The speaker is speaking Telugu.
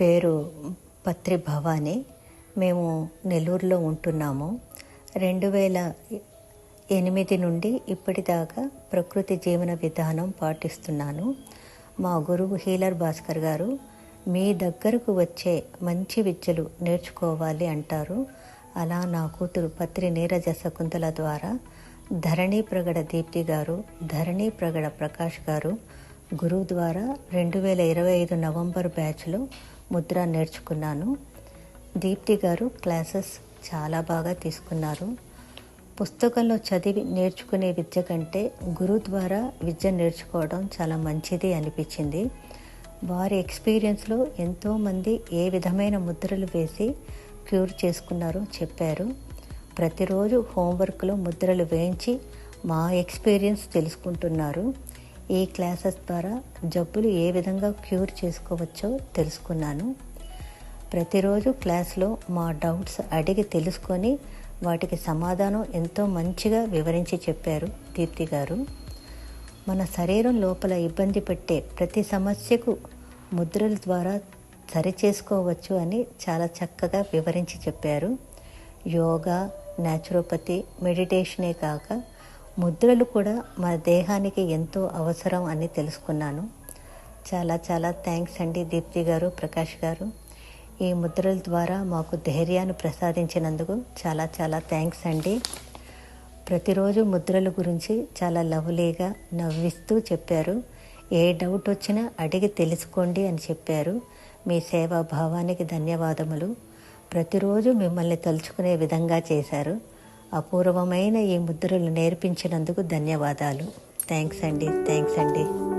పేరు పత్రి భవాని. మేము నెల్లూరులో ఉంటున్నాము. 2008 నుండి ఇప్పటిదాకా ప్రకృతి జీవన విధానం పాటిస్తున్నాను. మా గురువు హీలర్ భాస్కర్ గారు మీ దగ్గరకు వచ్చే మంచి విద్యలు నేర్చుకోవాలి అంటారు. అలా నా కూతురు పత్రి నీరజ శకుంతల ద్వారా ధరణి ప్రగడ దీప్తి గారు, ధరణి ప్రగడ ప్రకాష్ గారు గురువు ద్వారా 2025 నవంబర్ బ్యాచ్లో ముద్ర నేర్చుకున్నాను. దీప్తి గారు క్లాసెస్ చాలా బాగా తీసుకున్నారు. పుస్తకంలో చదివి నేర్చుకునే విద్య కంటే గురువు ద్వారా విద్య నేర్చుకోవడం చాలా మంచిది అనిపించింది. వారి ఎక్స్పీరియన్స్లో ఎంతోమంది ఏ విధమైన ముద్రలు వేసి క్యూర్ చేసుకున్నారో చెప్పారు. ప్రతిరోజు హోంవర్క్లో ముద్రలు వేయించి మా ఎక్స్పీరియన్స్ తెలుసుకుంటున్నారు. ఈ క్లాసెస్ ద్వారా జబ్బులు ఏ విధంగా క్యూర్ చేసుకోవచ్చో తెలుసుకున్నాను. ప్రతిరోజు క్లాస్లో మా డౌట్స్ అడిగి తెలుసుకొని వాటికి సమాధానం ఎంతో మంచిగా వివరించి చెప్పారు దీప్తి గారు. మన శరీరం లోపల ఇబ్బంది పెట్టే ప్రతి సమస్యకు ముద్రల ద్వారా సరిచేసుకోవచ్చు అని చాలా చక్కగా వివరించి చెప్పారు. యోగా, న్యాచురోపతి, మెడిటేషనే కాక ముద్రలు కూడా మన దేహానికి ఎంతో అవసరం అని తెలుసుకున్నాను. చాలా చాలా థ్యాంక్స్ అండి దీప్తి గారు, ప్రకాష్ గారు. ఈ ముద్రల ద్వారా మాకు ధైర్యాన్ని ప్రసాదించినందుకు చాలా చాలా థ్యాంక్స్ అండి. ప్రతిరోజు ముద్రల గురించి చాలా లవ్లీగా నవ్విస్తూ చెప్పారు. ఏ డౌట్ వచ్చినా అడిగి తెలుసుకోండి అని చెప్పారు. మీ సేవా భావానికి ధన్యవాదములు. ప్రతిరోజు మిమ్మల్ని తలుచుకునే విధంగా చేశారు. అపూర్వమైన ఈ ముద్రలు నేర్పించినందుకు ధన్యవాదాలు. థ్యాంక్స్ అండి.